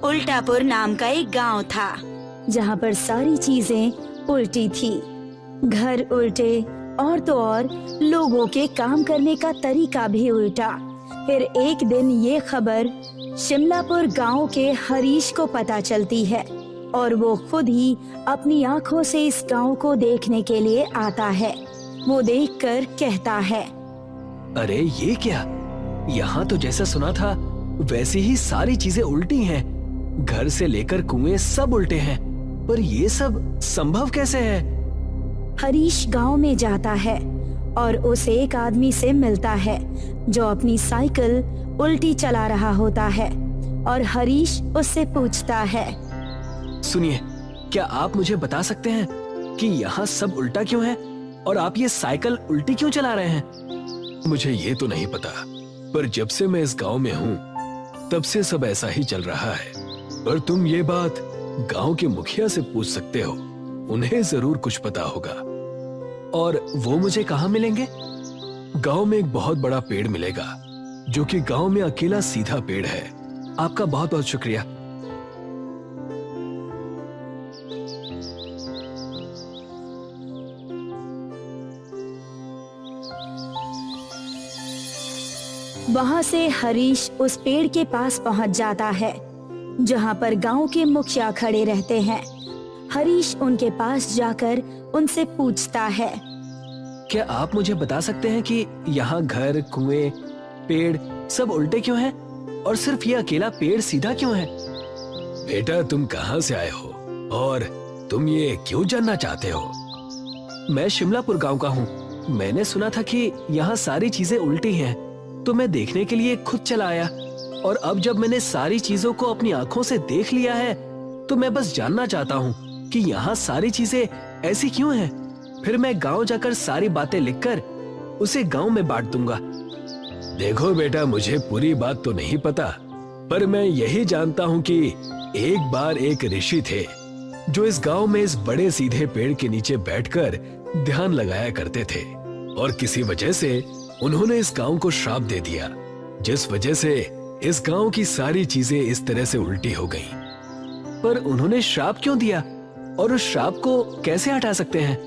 उल्टापुर नाम का एक गांव था, जहां पर सारी चीजें उल्टी थी। घर उल्टे और तो और लोगों के काम करने का तरीका भी उल्टा। फिर एक दिन ये खबर शिमलापुर गांव के हरीश को पता चलती है और वो खुद ही अपनी आंखों से इस गांव को देखने के लिए आता है। वो देखकर कहता है, अरे ये क्या, यहाँ तो जैसा सुना था वैसी ही सारी चीजें उल्टी हैं। घर से लेकर कुएं सब उल्टे हैं, पर ये सब संभव कैसे है? हरीश गांव में जाता है और उसे एक आदमी से मिलता है जो अपनी साइकिल उल्टी चला रहा होता है और हरीश उससे पूछता है, सुनिए, क्या आप मुझे बता सकते हैं कि यहाँ सब उल्टा क्यों है और आप ये साइकिल उल्टी क्यों चला रहे हैं? मुझे ये तो नहीं पता, पर जब से मैं इस गांव में हूँ तब से सब ऐसा ही चल रहा है। पर तुम ये बात गांव के मुखिया से पूछ सकते हो, उन्हें जरूर कुछ पता होगा। और वो मुझे कहाँ मिलेंगे? गांव में एक बहुत बड़ा पेड़ मिलेगा जो कि गांव में अकेला सीधा पेड़ है। आपका बहुत बहुत शुक्रिया। वहां से हरीश उस पेड़ के पास पहुंच जाता है जहां पर गांव के मुखिया खड़े रहते हैं। हरीश उनके पास जाकर उनसे पूछता है, क्या आप मुझे बता सकते हैं कि यहाँ घर, कुएं, पेड़ सब उल्टे क्यों हैं और सिर्फ ये अकेला पेड़ सीधा क्यों है? बेटा, तुम कहाँ से आए हो और तुम ये क्यों जानना चाहते हो? मैं शिमलापुर गांव का हूँ। मैंने सुना था कि यहाँ सारी चीजें उल्टी हैं, तो मैं देखने के लिए खुद चला आया। और अब जब मैंने सारी चीजों को अपनी आंखों से देख लिया है तो मैं बस जानना चाहता हूँ कि यहाँ सारी चीजें ऐसी क्यों हैं। फिर मैं गांव जाकर सारी बातें लिखकर उसे गांव में बांट दूंगा। देखो बेटा, मुझे पूरी बात तो नहीं पता, पर मैं यही जानता हूँ कि एक बार एक ऋषि थे जो इस गांव में इस बड़े सीधे पेड़ के नीचे बैठकर ध्यान लगाया करते थे, और किसी वजह से उन्होंने इस गांव को श्राप दे दिया, जिस वजह से इस गांव की सारी चीजें इस तरह से उल्टी हो गईं। पर उन्होंने श्राप क्यों दिया और उस श्राप को कैसे हटा सकते हैं?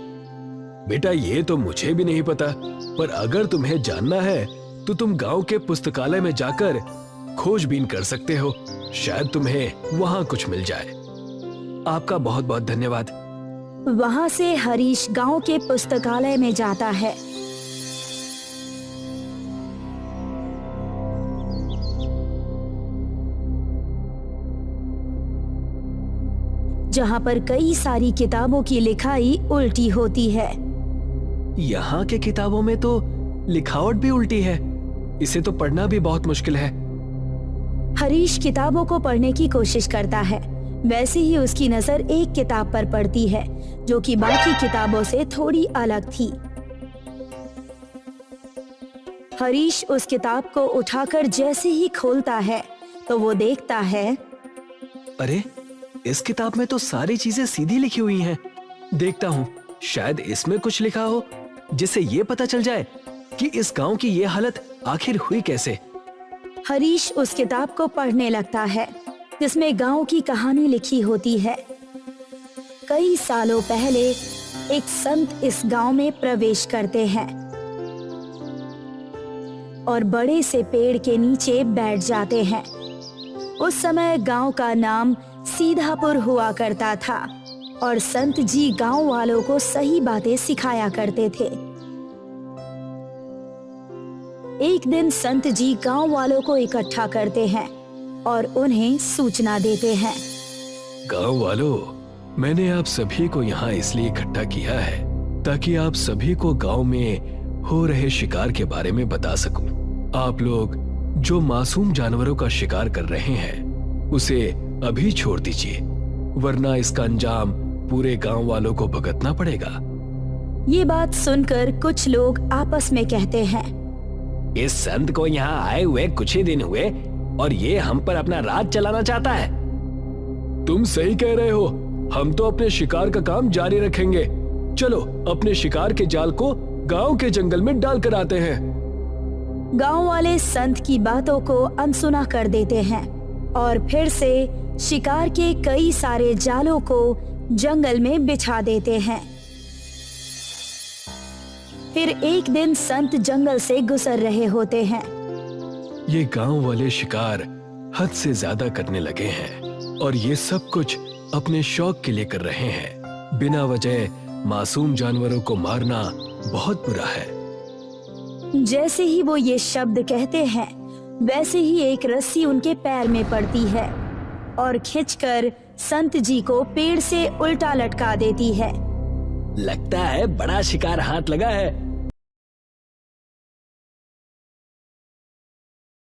बेटा, ये तो मुझे भी नहीं पता, पर अगर तुम्हें जानना है तो तुम गांव के पुस्तकालय में जाकर खोजबीन कर सकते हो। शायद तुम्हें वहां कुछ मिल जाए। आपका बहुत बहुत धन्यवाद। वहां से हरीश गांव के पुस्तकालय में जाता है। जहां पर कई सारी किताबों की लिखाई उल्टी होती है। यहाँ के किताबों में तो लिखावट भी उल्टी है, इसे तो पढ़ना भी बहुत मुश्किल है। हरीश किताबों को पढ़ने की कोशिश करता है। वैसे ही उसकी नजर एक किताब पर पड़ती है जो कि बाकी किताबों से थोड़ी अलग थी। हरीश उस किताब को उठाकर जैसे ही खोलता है तो वो देखता है, अरे, इस किताब में तो सारी चीजें सीधी लिखी हुई हैं। देखता हूँ, शायद इसमें कुछ लिखा हो जिससे ये पता चल जाए कि इस गांव की ये हालत आखिर हुई कैसे। हरीश उस किताब को पढ़ने लगता है जिसमें गांव की कहानी लिखी होती है। कई सालों पहले एक संत इस गांव में प्रवेश करते हैं और बड़े से पेड़ के नीचे बैठ जाते हैं। उस समय गांव का नाम सीधापुर हुआ करता था और संत जी गांव वालों को सही बातें सिखाया करते थे। एक दिन संत जी गांव वालों को इकट्ठा करते हैं और उन्हें सूचना देते हैं। गांव वालों, मैंने आप सभी को यहाँ इसलिए इकट्ठा किया है ताकि आप सभी को गांव में हो रहे शिकार के बारे में बता सकूं। आप लोग जो मासूम जानवरों का शिकार कर रहे हैं उसे अभी छोड़ दीजिए, वरना इसका अंजाम पूरे गांव वालों को भुगतना पड़ेगा। ये बात सुनकर कुछ लोग आपस में कहते हैं, इस संत को यहाँ आए हुए कुछ ही दिन हुए और ये हम पर अपना राज चलाना चाहता है। तुम सही कह रहे हो, हम तो अपने शिकार का काम जारी रखेंगे। चलो अपने शिकार के जाल को गांव के जंगल में डाल कर आते हैं। गांव वाले संत की बातों को अनसुना कर देते हैं और फिर से शिकार के कई सारे जालों को जंगल में बिछा देते हैं। फिर एक दिन संत जंगल से गुजर रहे होते हैं। ये गांव वाले शिकार हद से ज्यादा करने लगे हैं और ये सब कुछ अपने शौक के लिए कर रहे हैं। बिना वजह मासूम जानवरों को मारना बहुत बुरा है। जैसे ही वो ये शब्द कहते हैं, वैसे ही एक रस्सी उनके पैर में पड़ती है और खींचकर संत जी को पेड़ से उल्टा लटका देती है। लगता है बड़ा शिकार हाथ लगा है।